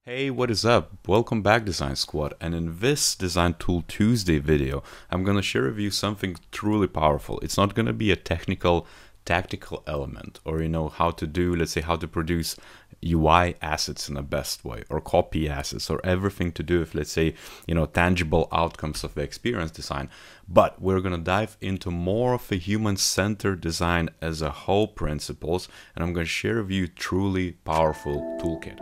Hey, what is up? Welcome back, Design Squad. And in this Design Tool Tuesday video, I'm going to share with you something truly powerful. It's not going to be a tactical element or, how to do, let's say, how to produce UI assets in the best way or copy assets or everything to do with, let's say, tangible outcomes of the experience design. But we're going to dive into more of a human-centered design as a whole principles, and I'm going to share with you truly powerful toolkit.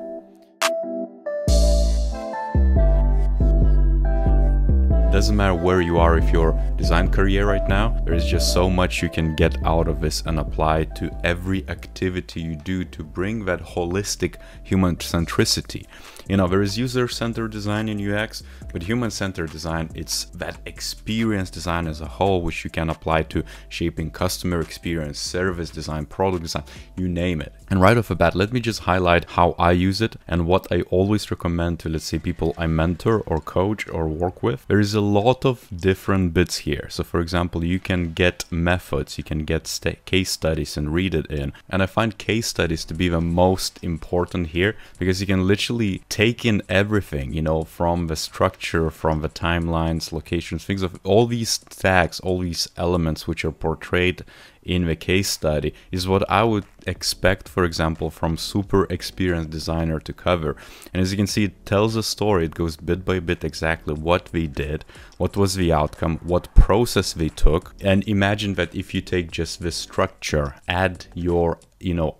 Doesn't matter where you are if your design career right now, there is just so much you can get out of this and apply to every activity you do to bring that holistic human centricity. There is user-centered design in UX, but human-centered design, it's that experience design as a whole, which you can apply to shaping customer experience, service design, product design, you name it. And right off the bat, let me just highlight how I use it and what I always recommend to, let's say, people I mentor or coach or work with. There is a lot of different bits here. So for example, you can get methods, you can get case studies and read it in. And I find case studies to be the most important here because you can literally take in everything, from the structure, from the timelines, locations, things of all these tags, all these elements which are portrayed in the case study is what I would expect, for example, from super experienced designer to cover. And as you can see, it tells a story. It goes bit by bit exactly what they did, what was the outcome, what process they took. And imagine that if you take just the structure, add your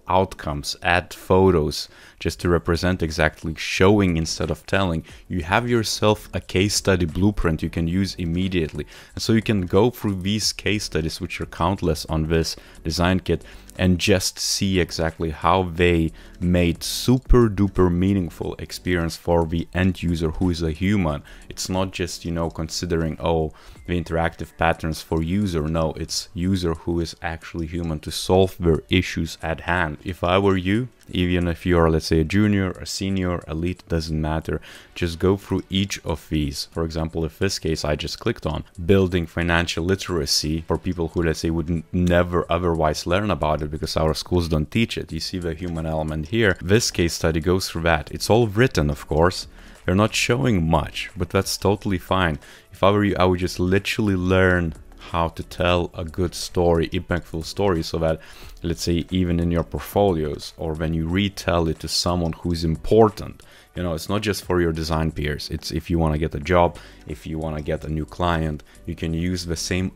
outcomes, add photos just to represent exactly showing instead of telling, you have yourself a case study blueprint you can use immediately. And so you can go through these case studies, which are countless on this design kit, and just see exactly how they made super duper meaningful experience for the end user who is a human. It's not just, considering, the interactive patterns for user. No, it's user who is actually human to solve their issues at hand. If I were you, even if you are, let's say, a junior, a senior, elite, doesn't matter, just go through each of these. For example, if this case I just clicked on, building financial literacy for people who, let's say, would never otherwise learn about it because our schools don't teach it. You see the human element here. This case study goes through that. It's all written, of course. They're not showing much, but that's totally fine. If I were you, I would just literally learn how to tell a good story, impactful story, so that, let's say, even in your portfolios or when you retell it to someone who is important, it's not just for your design peers. It's if you want to get a job, if you want to get a new client, you can use the same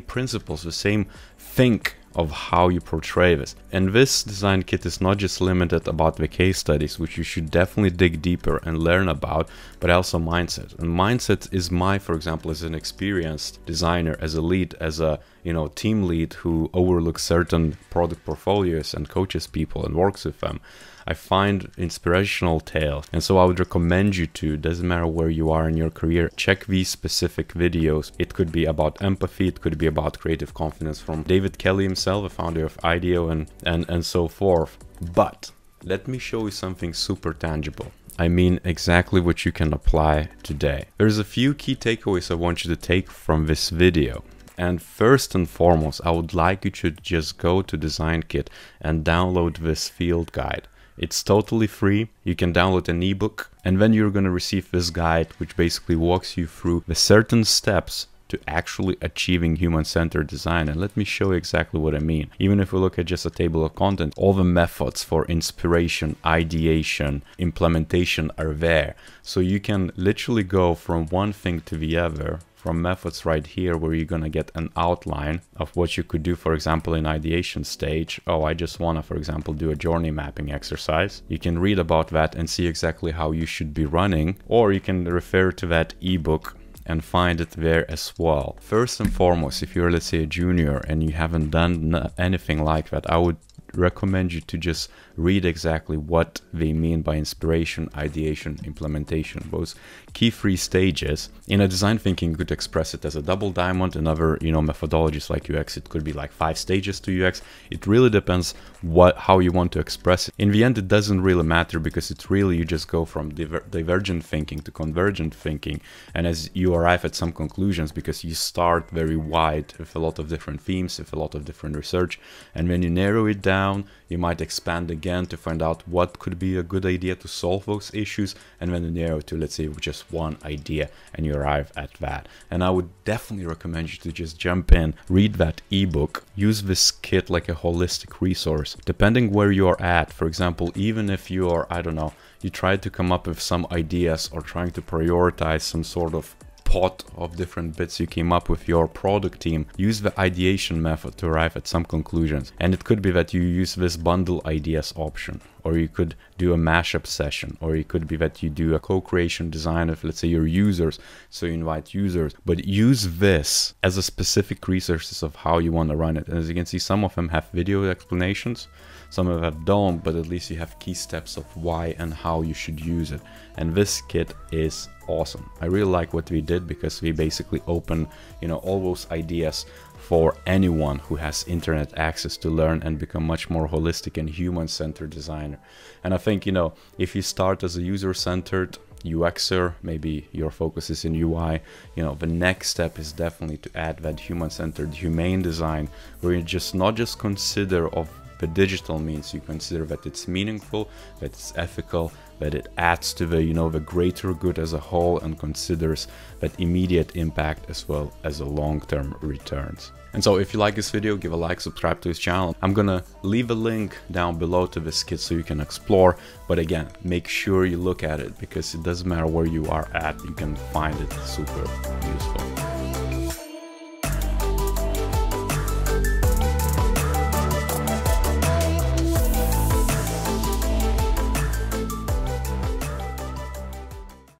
principles, the same think of how you portray this. And this design kit is not just limited about the case studies, which you should definitely dig deeper and learn about, but also mindset. And mindset is for example, as an experienced designer, as a lead, as a team lead who overlooks certain product portfolios and coaches people and works with them, I find inspirational tales. And so I would recommend you to, doesn't matter where you are in your career, check these specific videos. It could be about empathy, it could be about creative confidence from David Kelly himself, the founder of IDEO and so forth. But let me show you something super tangible. I mean exactly what you can apply today. There's a few key takeaways I want you to take from this video. And first and foremost, I would like you to just go to Design Kit and download this field guide. It's totally free. You can download an ebook, and then you're going to receive this guide, which basically walks you through the certain steps to actually achieving human-centered design. And let me show you exactly what I mean. Even if we look at just a table of content, all the methods for inspiration, ideation, implementation are there. So you can literally go from one thing to the other, from methods right here, where you're going to get an outline of what you could do, for example, in ideation stage. I just want to, for example, do a journey mapping exercise. You can read about that and see exactly how you should be running, or you can refer to that ebook and find it there as well. First and foremost, if you're, let's say, a junior and you haven't done anything like that, I would recommend you to just read exactly what they mean by inspiration, ideation, implementation. Those key three stages. In a design thinking, you could express it as a double diamond. In other methodologies like UX, it could be like 5 stages to UX. It really depends how you want to express it. In the end, it doesn't really matter, because it's really, you just go from divergent thinking to convergent thinking, and as you arrive at some conclusions, because you start very wide with a lot of different themes, with a lot of different research, and when you narrow it down, you might expand again to find out what could be a good idea to solve those issues, and then you narrow to, let's say, just one idea, and you arrive at that. And I would definitely recommend you to just jump in, read that ebook, use this kit like a holistic resource, depending where you are at. For example, even if you are, I don't know, you try to come up with some ideas or trying to prioritize some sort of pot of different bits you came up with your product team, use the ideation method to arrive at some conclusions. And it could be that you use this bundle ideas option, or you could do a mashup session, or it could be that you do a co-creation design of, let's say, your users, so you invite users, but use this as a specific resources of how you want to run it. And as you can see, some of them have video explanations, some of them don't, but at least you have key steps of why and how you should use it. And this kit is awesome. I really like what we did, because we basically open, you know, all those ideas for anyone who has internet access to learn and become much more holistic and human-centered designer. And I think, you know, if you start as a user-centered UXer, maybe your focus is in UI, you know, the next step is definitely to add that human-centered, humane design, where you just not just consider of the digital means, you consider that it's meaningful, that it's ethical, that it adds to the, you know, the greater good as a whole, and considers that immediate impact as well as the long-term returns. And so if you like this video, give a like, subscribe to this channel. I'm gonna leave a link down below to this kit so you can explore, but again, make sure you look at it, because it doesn't matter where you are at, you can find it super useful.